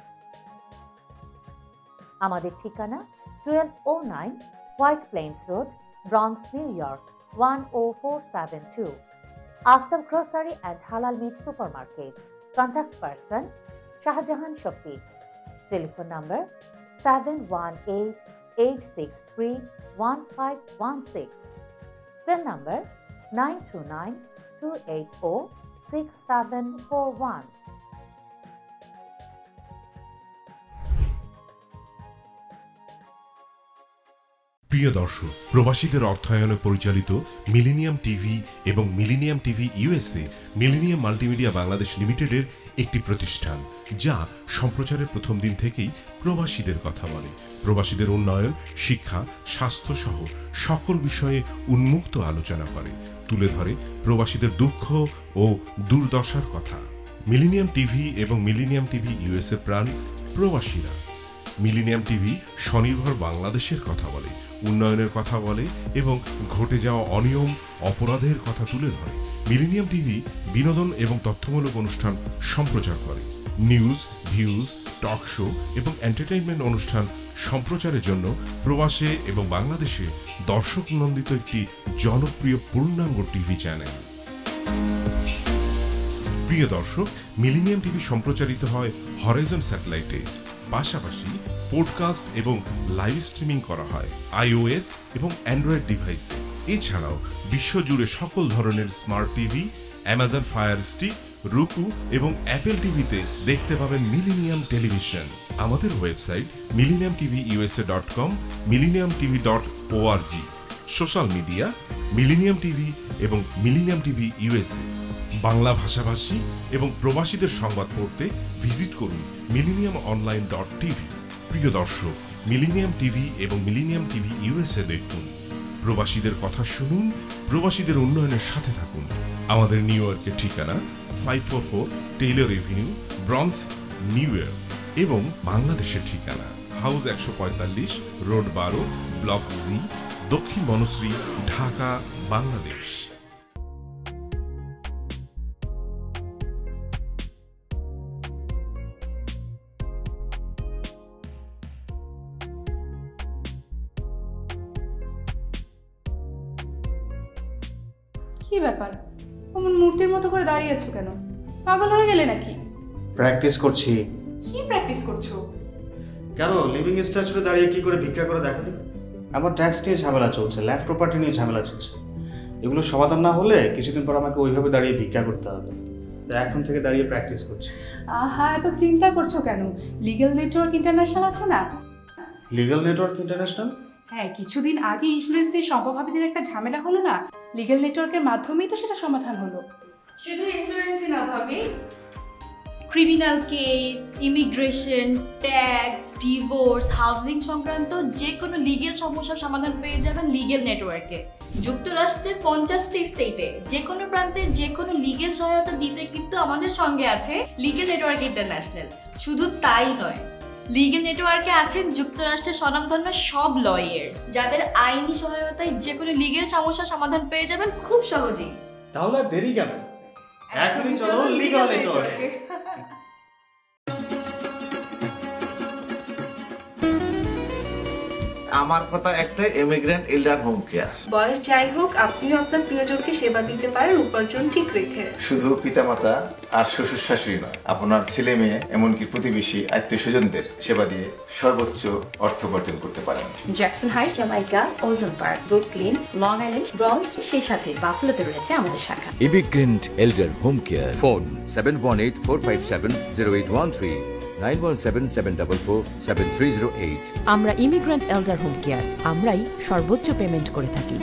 Speaker 2: আমাদের ঠিকানা 1209 White Plains Road, Bronx, New York 10472। Aftab Grocery and Halal Meat Supermarket. Contact person Shahjahan Shafiq. Telephone number 7188631516। Cell number 9292806741।
Speaker 3: প্রিয় দর্শক, প্রবাসীদের অর্থায়নে পরিচালিত মিলেনিয়াম টিভি এবং Millennium TV USA, Millennium Multimedia Bangladesh লিমিটেডের একটি প্রতিষ্ঠান যা সম্প্রচারের প্রথম দিন থেকেই প্রবাসীদের কথা বলে, প্রবাসীদের উন্নয়ন, শিক্ষা, স্বাস্থ্য সহ সকল বিষয়ে উন্মুক্ত আলোচনা করে, তুলে ধরে প্রবাসীদের দুঃখ ও দুর্দশার কথা। মিলেনিয়াম টিভি এবং মিলেনিয়াম টিভি ইউএসএ প্রাণ প্রবাসীরা। মিলেনিয়াম টিভি স্বনির্ভর বাংলাদেশের কথা বলে, উন্নয়নের কথা বলে এবং ঘটে যাওয়া অনিয়ম, অপরাধের কথা তুলে ধরে। মিলেনিয়াম টিভি বিনোদন এবং তথ্যমূলক অনুষ্ঠান সম্প্রচার করে। নিউজ, ভিউজ, টক শো এবং এন্টারটেইনমেন্ট অনুষ্ঠান সম্প্রচারের জন্য প্রবাসে এবং বাংলাদেশে দর্শক নন্দিত একটি জনপ্রিয় পূর্ণাঙ্গ টিভি চ্যানেল। প্রিয় দর্শক, মিলেনিয়াম টিভি সম্প্রচারিত হয় হরাইজন স্যাটেলাইটে, পাশাপাশি পডকাস্ট এবং লাইভ স্ট্রিমিং করা হয় iOS এবং অ্যান্ড্রয়েড ডিভাইসে। এছাড়াও বিশ্বজুড়ে সকল ধরনের smart TV, Amazon fire stick, রুকু এবং অ্যাপেল টিভিতে দেখতে পাবেন মিলেনিয়াম টেলিভিশন। আমাদের website millenniumtvusa.com, millenniumtv.org। Social media millennium TV এবং মিলেনিয়াম টিভি ইউএসএ। বাংলা ভাষাভাষী এবং প্রবাসীদের সংবাদ পড়তে ভিজিট করুন millenniumonline.tv। প্রিয় দর্শক, মিলেনিয়াম টিভি এবং মিলেনিয়াম টিভি ইউএসএ দেখুন, প্রবাসীদের কথা শুনুন, প্রবাসীদের উন্নয়নের সাথে থাকুন। আমাদের নিউ ইয়র্কের ঠিকানা 544 Taylor Avenue, bronze, new York এবং বাংলাদেশের ঠিকানা হাউস 145, রোড 12, ব্লক জি, দক্ষিণ বনশ্রী, ঢাকা, বাংলাদেশ।
Speaker 4: কি ব্যাপার, অমন মূর্তির মতো করে দাঁড়িয়ে আছো কেন? পাগল হয়ে গেলে নাকি?
Speaker 5: প্র্যাকটিস করছি।
Speaker 4: কি প্র্যাকটিস করছো?
Speaker 5: কেন লিভিং স্ট্রাকচারে দাঁড়িয়ে কি করে ভিক্ষা করে দেখালি? আমার ট্যাক্স নিয়ে ঝামেলা চলছে, ল্যান্ড প্রপার্টি নিয়ে ঝামেলা চলছে। এগুলো সমাধান না হলে কিছুদিন পর আমাকে ওইভাবে দাঁড়িয়ে ভিক্ষা করতে হবে। তো এখন থেকে দাঁড়িয়ে প্র্যাকটিস করছি।
Speaker 4: আহা, এত চিন্তা করছো কেন? লিগ্যাল নেটওয়ার্ক ইন্টারন্যাশনাল আছে না?
Speaker 5: Legal network international?
Speaker 4: হ্যাঁ, কিছুদিন আগে ইন্স্যুরেন্স দিয়ে সম্পভাবিদের একটা ঝামেলা হলো না, লিগ্যাল নেটওয়ার্কের মাধ্যমেই তো সেটা সমাধান হলো।
Speaker 6: শুধু ইন্স্যুরেন্সই না ভাবি, criminal case, immigration, tax, divorce, housing সংক্রান্ত যে কোনো লিগেল সমস্যার সমাধান পেয়ে যাবেন লিগেল নেটওয়ার্কে। যুক্তরাষ্ট্রের 50টি স্টেটে যে কোনো প্রান্তে যে কোনো লিগেল সহায়তা দিতে কিন্তু আমাদের সঙ্গে আছে লিগেল নেটওয়ার্ক ইন্টারন্যাশনাল। শুধু তাই নয়, লিগেল নেটওয়ার্কে আছেন যুক্তরাষ্ট্রের স্বনামধন্য সব লয়ার, যাদের আইনি সহায়তায় যে কোনো লিগেল সমস্যার সমাধান পেয়ে যাবেন খুব সহজেই।
Speaker 5: তাহলে দেরি কেন? এখনই চলো লিগ্যাল নেটওয়ার্কে।
Speaker 14: আমার কথা একটাই, ইমিগ্রেন্ট এল্ডার হোম কেয়ার।
Speaker 15: বয়স যাই হোক, আপনিও আপনার প্রিয়জনকে সেবা দিতে পারেন উপার্জন ঠিক রেখে।
Speaker 7: শুধু পিতামাতা আর শ্বশুর শাশুড়ি নয়, আপনার ছেলে মেয়ে এমনকি প্রতিবেশী আত্মীয় স্বজনদের সেবা দিয়ে সর্বোচ্চ অর্থ উপার্জন করতে পারেন।
Speaker 8: জ্যাকসন হাইটস, জামাইকা, ওজন park, Brooklyn, long island, bronze, সেই সাথে বাফলোতে রয়েছে আমাদের শাখা।
Speaker 9: Immigrant এল্ডার home care. ফোন 7184570813, 9177447308।
Speaker 10: আমরা ইমিগ্রেন্ট এল্ডার হোম কেয়ার, আমরাই সর্বোচ্চ পেমেন্ট করে থাকি।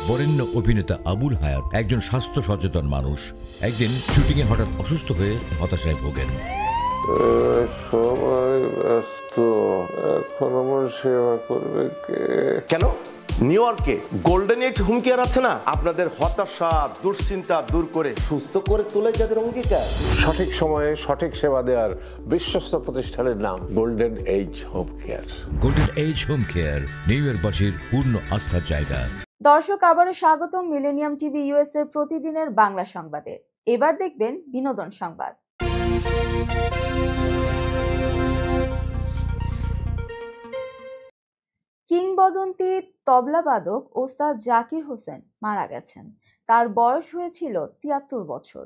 Speaker 9: বরেণ্য অভিনেতা আবুল হায়াত একজন স্বাস্থ্য সচেতন মানুষ। একদিন শুটিংয়ে হঠাৎ অসুস্থ হয়ে হতাশায় ভোগেন।
Speaker 11: সবাই ব্যস্ত, এখন আমার সেবা করবে কে?
Speaker 12: কেন নিউ ইয়র্কে গোল্ডেন এজ হোম কেয়ার আছে না? আপনাদের হতাশা, দুশ্চিন্তা দূর করে সুস্থ করে তোলে যাদের অঙ্গীকার।
Speaker 11: সঠিক সময়ে সঠিক সেবা দেওয়ার বিশ্বস্ত প্রতিষ্ঠানের নাম Golden Age Home Care.
Speaker 9: Golden Age Home Care New ইয়র্কবাসীর পূর্ণ আস্থার জায়গা।
Speaker 1: দর্শক, আবারও স্বাগতম মিলেনিয়াম টিভি ইউএসএ প্রতিদিনের বাংলা সংবাদে। এবার দেখবেন বিনোদন সংবাদ। কিংবদন্তি তবলাবাদক ওস্তাদ জাকির হোসেন মারা গেছেন। তার বয়স হয়েছিল 73 বছর।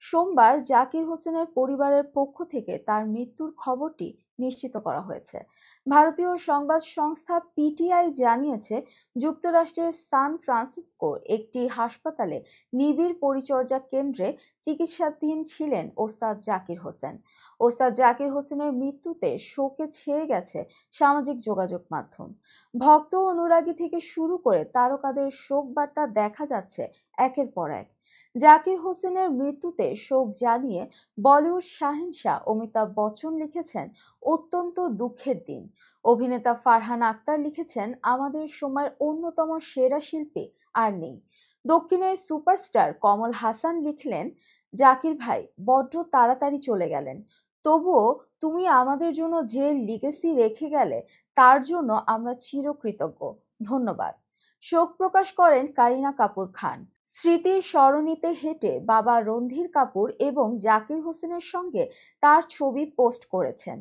Speaker 1: সোমবার জাকির হোসেনের পরিবারের পক্ষ থেকে তার মৃত্যুর খবরটি নিশ্চিত করা হয়েছে। ভারতীয় সংবাদ সংস্থা পিটিআই জানিয়েছে, যুক্তরাষ্ট্রের সান ফ্রান্সিসকোর একটি হাসপাতালে নিবিড় পরিচর্যা কেন্দ্রে চিকিৎসাধীন ছিলেন ওস্তাদ জাকির হোসেন। ওস্তাদ জাকির হোসেনের মৃত্যুতে শোকে ছেয়ে গেছে সামাজিক যোগাযোগ মাধ্যম। ভক্ত অনুরাগী থেকে শুরু করে তারকাদের শোক বার্তা দেখা যাচ্ছে একের পর এক। জাকির হোসেনের মৃত্যুতে শোক জানিয়ে বলিউড শাহেনশাহ অমিতাভ বচ্চন লিখেছেন, অত্যন্ত দুঃখের দিন। অভিনেতা ফারহান আক্তার লিখেছেন, আমাদের সময়ের অন্যতম সেরা শিল্পী আর নেই। দক্ষিণের সুপারস্টার কমল হাসান লিখলেন, জাকির ভাই বড্ড তাড়াতাড়ি চলে গেলেন, তবুও তুমি আমাদের জন্য যে লিগেসি রেখে গেলে তার জন্য আমরা চিরকৃতজ্ঞ। ধন্যবাদ। শোক প্রকাশ করেন কারিনা কাপুর খান। স্মৃতির সরণিতে হেঁটে বাবা রণধীর কাপুর এবং জাকির হোসেনের সঙ্গে তার ছবি পোস্ট করেছেন।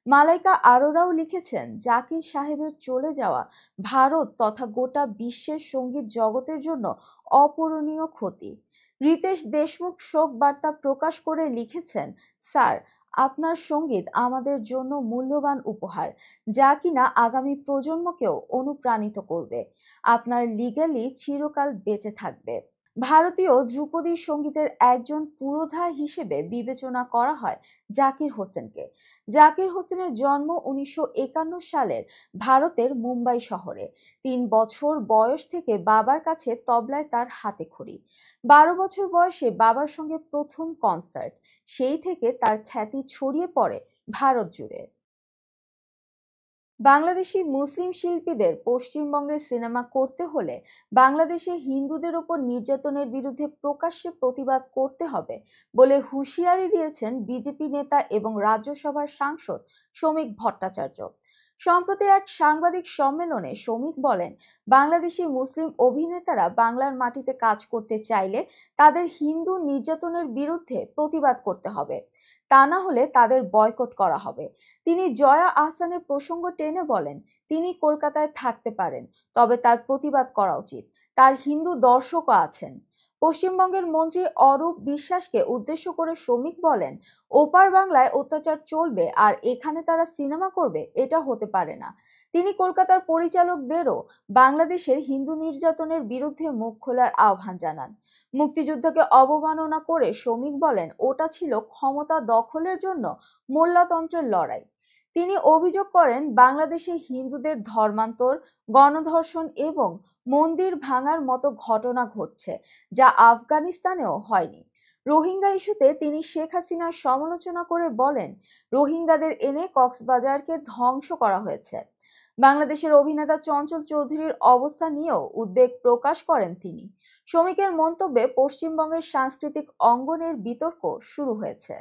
Speaker 1: মালাইকা আরোরাও লিখেছেন, জাকির সাহেবের চলে যাওয়া ভারত তথা গোটা বিশ্বের সঙ্গীত জগতের জন্য অপূরণীয় ক্ষতি। রিতেশ দেশমুখ শোক বার্তা প্রকাশ করে লিখেছেন, স্যার, আপনার সঙ্গীত আমাদের জন্য মূল্যবান উপহার, যা কিনা আগামী প্রজন্মকেও অনুপ্রাণিত করবে। আপনার লিগ্যালি চিরকাল বেঁচে থাকবে। ভারতীয় ধ্রুপদী সঙ্গীতের একজন পুরোধা হিসেবে বিবেচনা করা হয় জাকির হোসেনকে। জাকির হোসেনের জন্ম 1951 সালের ভারতের মুম্বাই শহরে। 3 বছর বয়স থেকে বাবার কাছে তবলায় তার হাতেখড়ি। 12 বছর বয়সে বাবার সঙ্গে প্রথম কনসার্ট। সেই থেকে তার খ্যাতি ছড়িয়ে পড়ে ভারত জুড়ে। বাংলাদেশি মুসলিম শিল্পীদের পশ্চিমবঙ্গে সিনেমা করতে হলে বাংলাদেশে হিন্দুদের ওপর নির্যাতনের বিরুদ্ধে প্রকাশ্যে প্রতিবাদ করতে হবে বলে হুঁশিয়ারি দিয়েছেন বিজেপি নেতা এবং রাজ্যসভার সাংসদ শ্রমিক ভট্টাচার্য। সম্প্রতি এক সাংবাদিক সম্মেলনে শ্রমিক বলেন, বাংলাদেশি মুসলিম অভিনেতারা বাংলার মাটিতে কাজ করতে চাইলে তাদের হিন্দু নির্যাতনের বিরুদ্ধে প্রতিবাদ করতে হবে, তা না হলে তাদের বয়কট করা হবে। তিনি জয়া আহসানের প্রসঙ্গ টেনে বলেন, তিনি কলকাতায় থাকতে পারেন, তবে তার প্রতিবাদ করা উচিত। তার হিন্দু দর্শকও আছেন। পশ্চিমবঙ্গের মন্ত্রী অরূপ বিশ্বাসকে উদ্দেশ্য করে শ্রমিক বলেন, ওপার বাংলায় অত্যাচার চলবে আর এখানে তারা সিনেমা করবে, এটা হতে পারে না। তিনি কলকাতার পরিচালকদেরও বাংলাদেশের হিন্দু নির্যাতনের বিরুদ্ধে মুখ খোলার আহ্বান জানান। মুক্তিযুদ্ধকে অবমাননা করে শ্রমিক বলেন, ওটা ছিল ক্ষমতা দখলের জন্য মোল্লাতন্ত্রের লড়াই। তিনি অভিযোগ করেন, বাংলাদেশে হিন্দুদের ধর্মান্তর, গণধর্ষণ এবং মন্দির ভাঙার মতো ঘটনা ঘটছে, যা আফগানিস্তানেও হয়নি। রোহিঙ্গা ইস্যুতে তিনি শেখ হাসিনার সমালোচনা করে বলেন, রোহিঙ্গাদের এনে কক্সবাজারকে ধ্বংস করা হয়েছে। বাংলাদেশের অভিনেতা চঞ্চল চৌধুরীর অবস্থা নিয়েও উদ্বেগ প্রকাশ করেন তিনি। শ্রমিকের মন্তব্যে পশ্চিমবঙ্গের সাংস্কৃতিক অঙ্গনের বিতর্ক শুরু হয়েছে।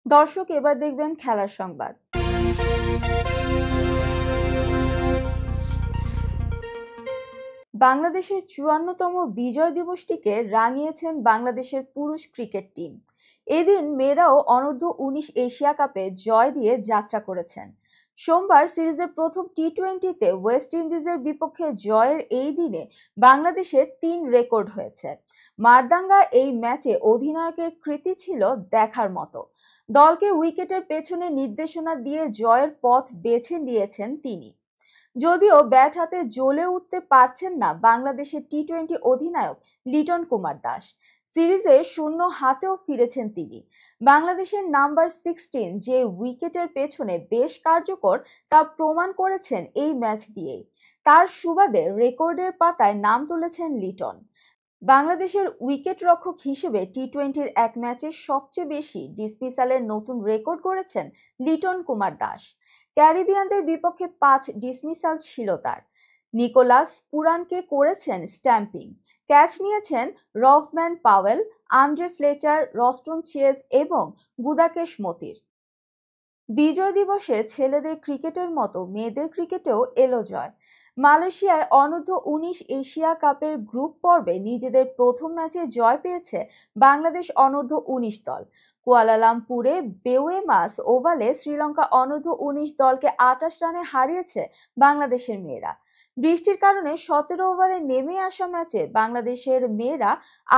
Speaker 1: দর্শক, এবার দেখবেন খেলার সংবাদ। বাংলাদেশের 54তম বিজয় দিবসটিকে রাঙিয়েছেন বাংলাদেশের পুরুষ ক্রিকেট টিম। এদিন মেয়েরাও অনূর্ধ্ব 19 এশিয়া কাপে জয় দিয়ে যাত্রা করেছেন। সোমবার সিরিজের প্রথম টি-20তে ওয়েস্ট ইন্ডিজের বিপক্ষে জয়ের এই দিনে বাংলাদেশের 3 রেকর্ড হয়েছে। মারদাঙ্গা এই ম্যাচে অধিনায়কের কৃতি ছিল দেখার মতো। দলকে উইকেটের পেছনে নির্দেশনা দিয়ে জয়ের পথ বেছে নিয়েছেন তিনি। যদিও ব্যাট হাতে জ্বলে উঠতে পারছেন না বাংলাদেশের টি-20 অধিনায়ক লিটন কুমার দাস। সিরিজে শূন্য হাতেও ফিরেছেন তিনি। বাংলাদেশের নাম্বার 16 যে উইকেটের পেছনে বেশ কার্যকর তা প্রমাণ করেছেন এই ম্যাচ দিয়েই। তার সুবাদে রেকর্ডের পাতায় নাম তুলেছেন লিটন। বাংলাদেশের উইকেট রক্ষক হিসেবে টি-20-র এক ম্যাচে সবচেয়ে বেশি ডিসমিসালের নতুন রেকর্ড গড়েছেন লিটন কুমার দাস। ক্যারিবিয়ানদের বিপক্ষে 5 ডিসমিসাল ছিল তার। নিকোলাস পুরানকে করেছেন স্ট্যাম্পিং। ক্যাচ নিয়েছেন Rovman Powell, Andre Fletcher, Roston Chase এবং গুদাকেশ মতির। বিজয় দিবসে ছেলেদের ক্রিকেটের মতো মেয়েদের ক্রিকেটেও এলো জয়। মালয়েশিয়ায় অনূর্ধ্ব 19 এশিয়া কাপের গ্রুপ পর্বে নিজেদের প্রথম ম্যাচে জয় পেয়েছে বাংলাদেশ অনূর্ধ্ব 19 দল। কুয়ালালামপুরে বেওয়েমাস ওভালে শ্রীলঙ্কা অনূর্ধ্ব 19 দলকে 28 রানে হারিয়েছে বাংলাদেশের মেয়েরা। বৃষ্টির কারণে ১৭ ওভারে নেমে আসা ম্যাচে বাংলাদেশের মেয়েরা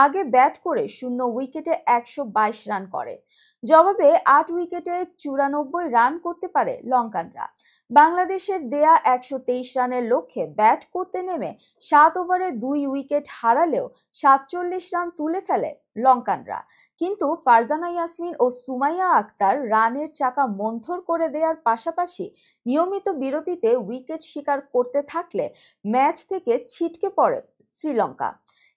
Speaker 1: আগে ব্যাট করে 0 উইকেটে ১২২ রান করে। জবাবে ৮ উইকেটে ৯৪ রান করতে পারে লঙ্কানরা। বাংলাদেশের দেয়া ১২৩ রানের লক্ষ্যে ব্যাট করতে নেমে ৭ ওভারে ২ উইকেট হারালেও ৪৭ রান তুলে ফেলে লঙ্কানরা। কিন্তু ফারজানা ইয়াসমিন ও সুমাইয়া আক্তার রানের চাকা মন্থর করে দেওয়ার পাশাপাশি নিয়মিত বিরতিতে উইকেট শিকার করতে থাকলে ম্যাচ থেকে ছিটকে পড়ে শ্রীলঙ্কা।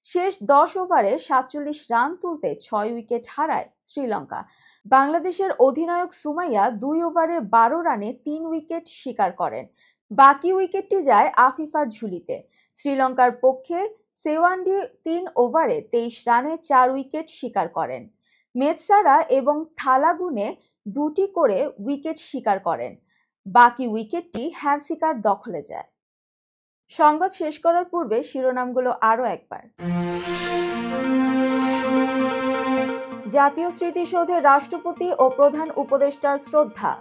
Speaker 1: শেষ ১০ ওভারে ৪৭ রান তুলতে ৬ উইকেট হারায় শ্রীলঙ্কা। বাংলাদেশের অধিনায়ক সুমাইয়া ২ ওভারে ১২ রানে ৩ উইকেট শিকার করেন। বাকি উইকেটটি যায় আফিফার ঝুলিতে। শ্রীলঙ্কার পক্ষে সেওয়ান্ডি ৩ ওভারে ২৩ রানে ৪ উইকেট শিকার করেন। মেতসারা এবং থালাগুনে ২টি করে উইকেট শিকার করেন। বাকি উইকেটটি হ্যান্সিকার দখলে যায়। সংবাদ শেষ করার পূর্বে শিরোনামগুলো আরও একবার। জাতীয় স্মৃতিসৌধে রাষ্ট্রপতি ও প্রধান উপদেষ্টার শ্রদ্ধা।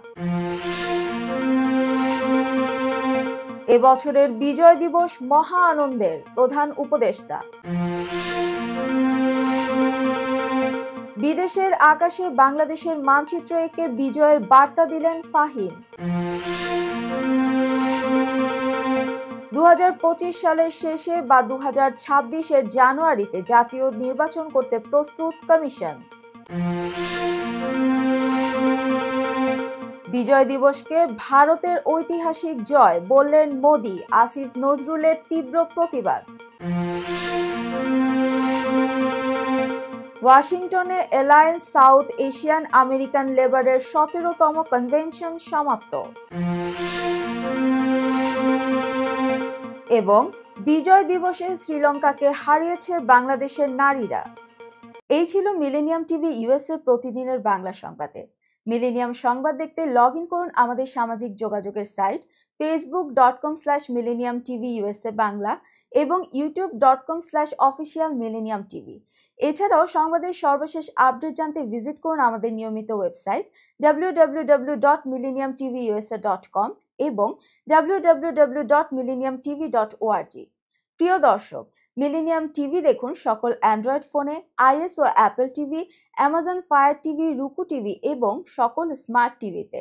Speaker 1: এবছরের বিজয় দিবস মহা আনন্দের, প্রধান উপদেষ্টা। বিদেশের আকাশে বাংলাদেশের মানচিত্র এঁকে বিজয়ের বার্তা দিলেন ফাহিম। ২০২৫ সালের শেষে বা ২০২৬-এর জানুয়ারিতে জাতীয় নির্বাচন করতে প্রস্তুত কমিশন। বিজয় দিবসকে ভারতের ঐতিহাসিক জয় বললেন মোদি, আসিফ নজরুলের তীব্র প্রতিবাদ। ওয়াশিংটনে অ্যালায়েন্স সাউথ এশিয়ান আমেরিকান লেবারের ১৭তম কনভেনশন সমাপ্ত। এবং বিজয় দিবসে শ্রীলঙ্কাকে হারিয়েছে বাংলাদেশের নারীরা। এই ছিল মিলেনিয়াম টিভি ইউএসএ প্রতিদিনের বাংলা সংবাদে। মিলেনিয়াম সংবাদ দেখতে লগ ইন করুন আমাদের সামাজিক যোগাযোগের সাইট facebook.com/millenniumtvUSA বাংলা এবং youtube.com/officialmillenniumtv। এছাড়াও সংবাদের সর্বশেষ আপডেট জানতে ভিজিট করুন আমাদের নিয়মিত ওয়েবসাইট www.millenniumtvusa.com এবং www.millenniumtv.org। প্রিয় দর্শক, মিলেনিয়াম টিভি দেখুন সকল অ্যান্ড্রয়েড ফোনে, iOS ও Apple TV, Amazon Fire TV, Roku TV এবং সকল স্মার্ট টিভিতে।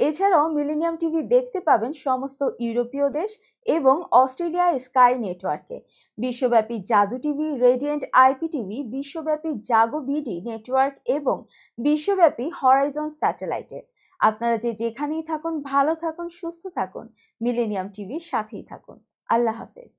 Speaker 1: এছাড়াও মিলেনিয়াম টিভি দেখতে পাবেন সমস্ত ইউরোপীয় দেশ এবং অস্ট্রেলিয়া স্কাই নেটওয়ার্কে, বিশ্বব্যাপী জাদু টিভি, রেডিয়েন্ট আইপি টিভি, বিশ্বব্যাপী জাগো বিডি নেটওয়ার্ক এবং বিশ্বব্যাপী হরাইজন স্যাটেলাইটে। আপনারা যেখানেই থাকুন, ভালো থাকুন, সুস্থ থাকুন, মিলেনিয়াম টিভির সাথেই থাকুন। আল্লাহ হাফেজ।